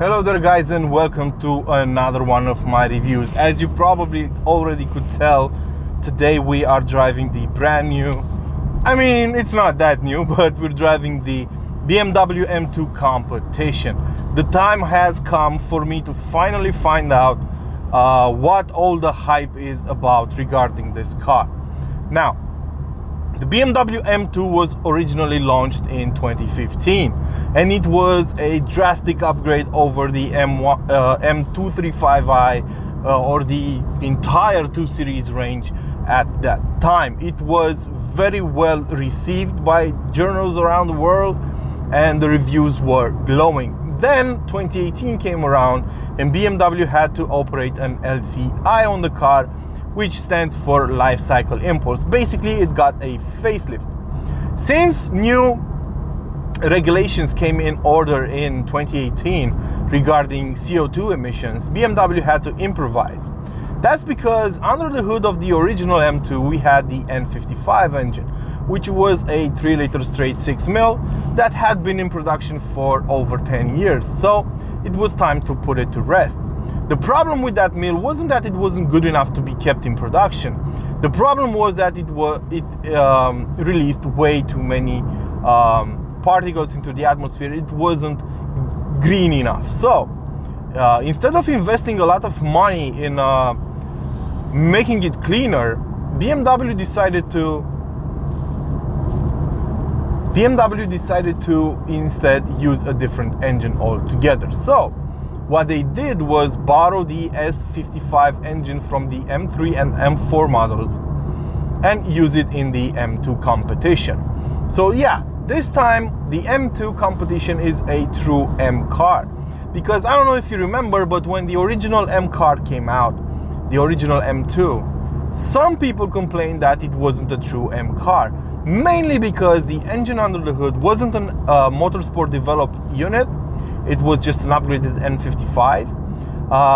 Hello there guys, and welcome to another one of my reviews. As you probably already could tell, today we are driving the brand new, I mean it's not that new, but we're driving the BMW M2 Competition. The time has come for me to finally find out what all the hype is about regarding this car. Now, the BMW M2 was originally launched in 2015, and it was a drastic upgrade over the M235i or the entire 2 Series range at that time. It was very well received by journals around the world, and the reviews were glowing. Then 2018 came around, and BMW had to operate an LCI on the car, which stands for life cycle impulse. Basically, it got a facelift. Since new regulations came in order in 2018 regarding CO2 emissions, BMW had to improvise. That's because under the hood of the original M2, we had the N55 engine, which was a 3-liter straight 6 mil that had been in production for over 10 years. So it was time to put it to rest. The problem with that mill wasn't that it wasn't good enough to be kept in production. The problem was that it released way too many particles into the atmosphere. It wasn't green enough. So instead of investing a lot of money in making it cleaner, BMW decided to instead use a different engine altogether. So what they did was borrow the S55 engine from the M3 and M4 models and use it in the M2 Competition. So yeah, this time the M2 Competition is a true M car. Because I don't know if you remember, but when the original M car came out, the original M2, some people complained that it wasn't a true M car. Mainly because the engine under the hood wasn't a motorsport developed unit. It was just an upgraded N55,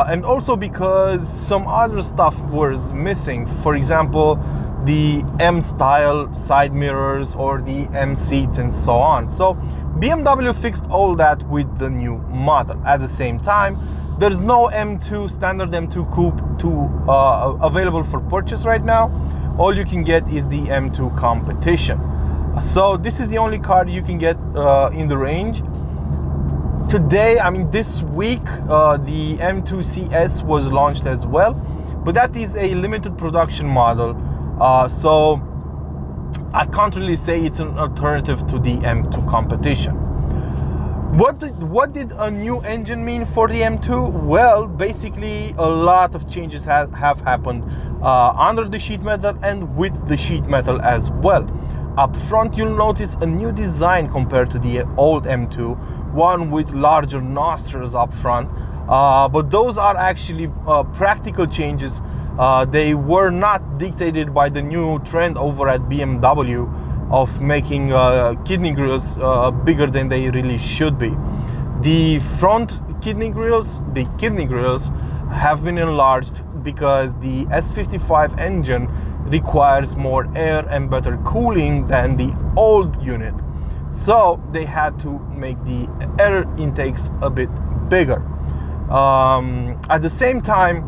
and also because some other stuff was missing. For example, the M style side mirrors or the M seats and so on. So BMW fixed all that with the new model. At the same time, there's no M2 standard M2 coupe available for purchase right now. All you can get is the M2 Competition. So this is the only car you can get in the range. Today, I mean this week, the M2 CS was launched as well, but that is a limited production model, so I can't really say it's an alternative to the M2 Competition. What did a new engine mean for the M2? Well, basically a lot of changes have happened under the sheet metal and with the sheet metal as well. Up front, you'll notice a new design compared to the old M2, one with larger nostrils up front, but those are actually practical changes. They were not dictated by the new trend over at BMW of making kidney grills bigger than they really should be. The front kidney grills, have been enlarged because the S55 engine requires more air and better cooling than the old unit. So they had to make the air intakes a bit bigger. At the same time,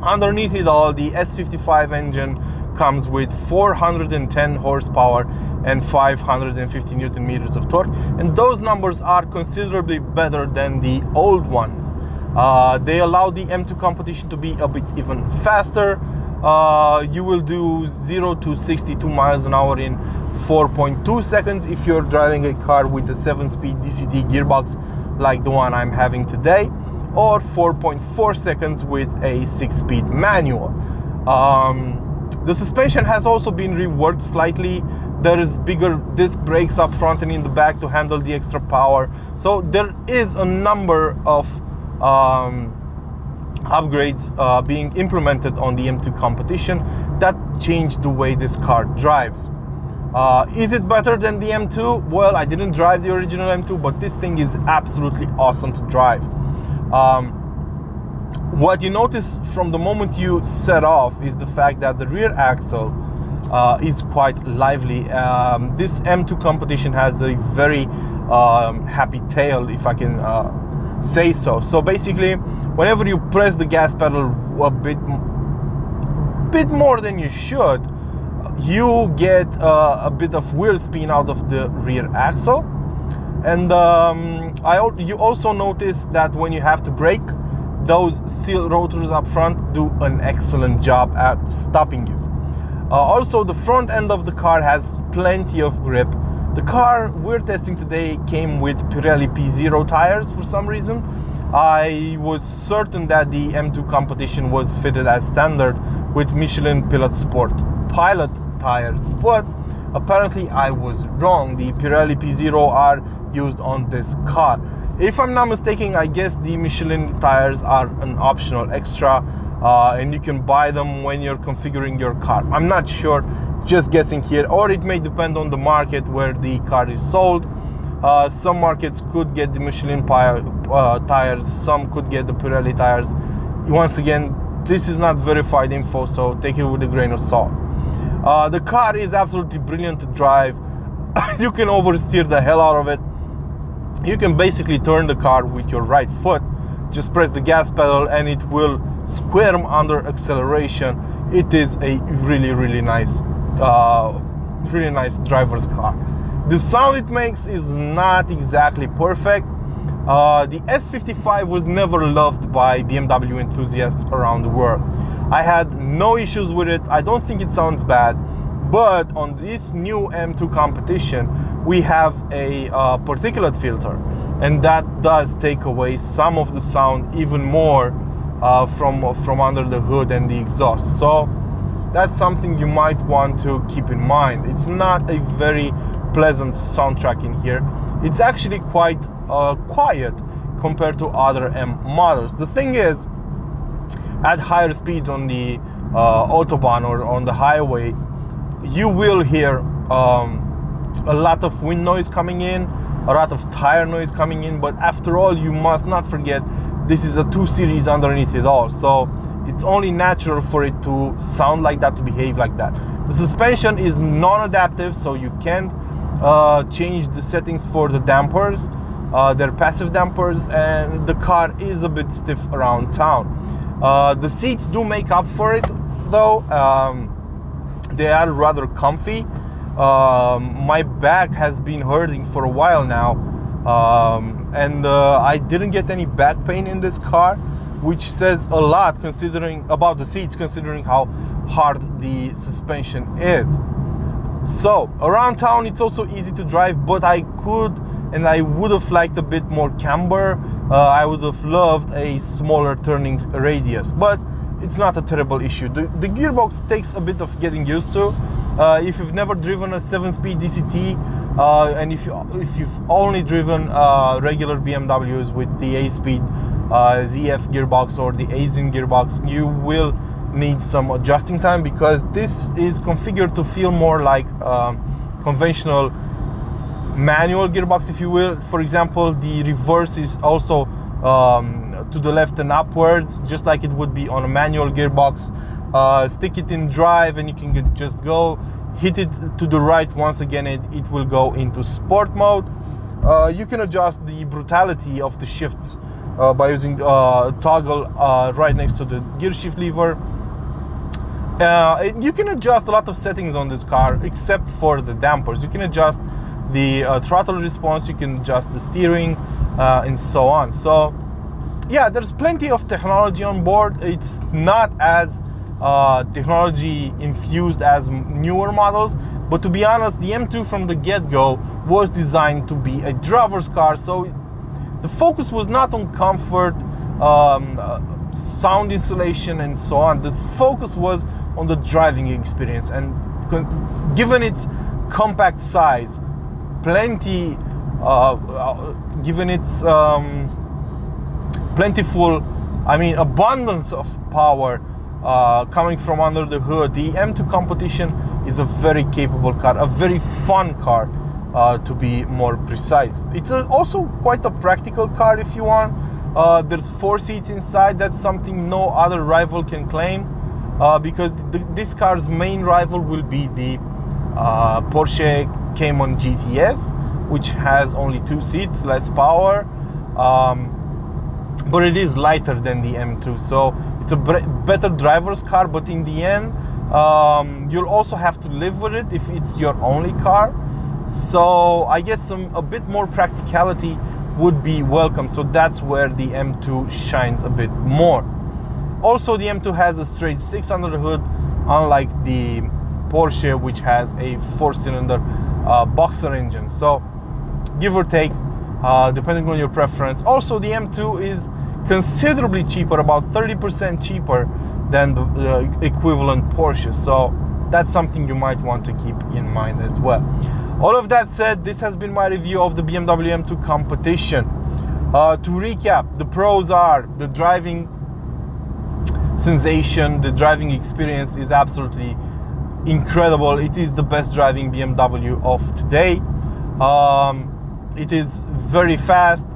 underneath it all, the S55 engine comes with 410 horsepower and 550 Newton meters of torque, and those numbers are considerably better than the old ones. They allow the M2 Competition to be a bit even faster. You will do 0 to 62 miles an hour in 4.2 seconds if you're driving a car with a 7-speed DCT gearbox like the one I'm having today, or 4.4 seconds with a 6-speed manual. The suspension has also been reworked slightly. There is bigger disc brakes up front and in the back to handle the extra power. So there is a number of upgrades being implemented on the M2 Competition that changed the way this car drives. Is it better than the M2? Well, I didn't drive the original M2, but this thing is absolutely awesome to drive. What you notice from the moment you set off is the fact that the rear axle is quite lively. This M2 Competition has a very happy tail, if I can say so. So basically, whenever you press the gas pedal a bit more than you should, you get a bit of wheel spin out of the rear axle. And you also notice that when you have to brake, those steel rotors up front do an excellent job at stopping you. Also, the front end of the car has plenty of grip. The car we're testing today came with Pirelli P0 tires for some reason. I was certain that the M2 Competition was fitted as standard with Michelin Pilot Sport Pilot tires, but apparently I was wrong. The Pirelli P0 are used on this car. If I'm not mistaken, I guess the Michelin tires are an optional extra, and you can buy them when you're configuring your car. I'm not sure, just guessing here, or it may depend on the market where the car is sold. Some markets could get the Michelin tires, some could get the Pirelli tires. Once again, this is not verified info, so take it with a grain of salt. The car is absolutely brilliant to drive. You can oversteer the hell out of it. You can basically turn the car with your right foot. Just press the gas pedal and it will squirm under acceleration. It is a really nice driver's car. The sound it makes is not exactly perfect. The S55 was never loved by BMW enthusiasts around the world. I had no issues with it. I don't think it sounds bad. But on this new M2 Competition, we have a particulate filter, and that does take away some of the sound even more from under the hood and the exhaust. So that's something you might want to keep in mind. It's not a very pleasant soundtrack in here. It's actually quite quiet compared to other M models. The thing is, at higher speeds on the Autobahn or on the highway, you will hear a lot of wind noise coming in, a lot of tire noise coming in, but after all, you must not forget this is a 2 Series underneath it all, so it's only natural for it to sound like that, to behave like that. The suspension is non-adaptive, so you can't change the settings for the dampers. They're passive dampers, and the car is a bit stiff around town. The seats do make up for it, though. They are rather comfy. My back has been hurting for a while now, and I didn't get any back pain in this car, which says a lot about the seats, considering how hard the suspension is. So around town it's also easy to drive, but I would have liked a bit more camber. I would have loved a smaller turning radius, but it's not a terrible issue. The gearbox takes a bit of getting used to. If you've never driven a 7-speed DCT, and if you've only driven regular BMWs with the 8-speed ZF gearbox or the ASIN gearbox, you will need some adjusting time, because this is configured to feel more like conventional manual gearbox, if you will. For example, the reverse is also to the left and upwards, just like it would be on a manual gearbox. Stick it in drive and you can just go. Hit it to the right once again, it will go into sport mode. You can adjust the brutality of the shifts by using toggle right next to the gear shift lever. You can adjust a lot of settings on this car, except for the dampers. You can adjust the throttle response, you can adjust the steering, and so on. So yeah, there's plenty of technology on board. It's not as technology infused as newer models, but to be honest, the M2 from the get-go was designed to be a driver's car, so the focus was not on comfort, sound insulation and so on. The focus was on the driving experience, and given its compact size, given its plentiful, abundance of power coming from under the hood, the M2 Competition is a very capable car, a very fun car, to be more precise. It's also quite a practical car if you want. There's 4 seats inside. That's something no other rival can claim, because this car's main rival will be the Porsche Cayman GTS, which has only 2 seats, less power. but it is lighter than the M2, so it's a better driver's car. But in the end, you'll also have to live with it if it's your only car. So I guess a bit more practicality would be welcome. So that's where the M2 shines a bit more. Also, the M2 has a straight 6 under the hood, unlike the Porsche, which has a 4-cylinder boxer engine. So give or take, depending on your preference. Also, the M2 is considerably cheaper, about 30% cheaper than the equivalent Porsche. So that's something you might want to keep in mind as well. All of that said, this has been my review of the BMW M2 Competition. To recap, the pros are the driving sensation, the driving experience is absolutely incredible. It is the best driving BMW of today. It is very fast,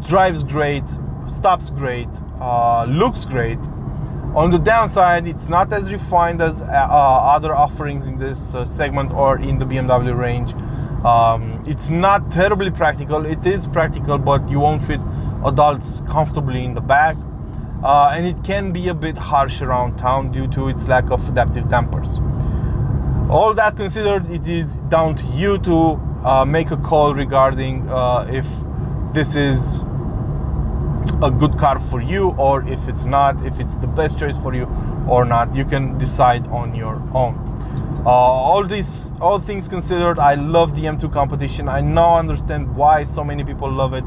drives great, stops great, looks great. On the downside, it's not as refined as other offerings in this segment or in the BMW range. It's not terribly practical. It is practical, but you won't fit adults comfortably in the back. And it can be a bit harsh around town due to its lack of adaptive dampers. All that considered, it is down to you to make a call regarding if this is a good car for you, or if it's not, if it's the best choice for you or not. You can decide on your own. All things considered, I love the M2 Competition. I now understand why so many people love it,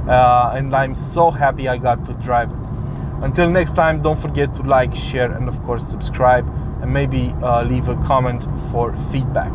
and I'm so happy I got to drive it. Until next time, don't forget to like, share, and of course subscribe, and maybe leave a comment for feedback.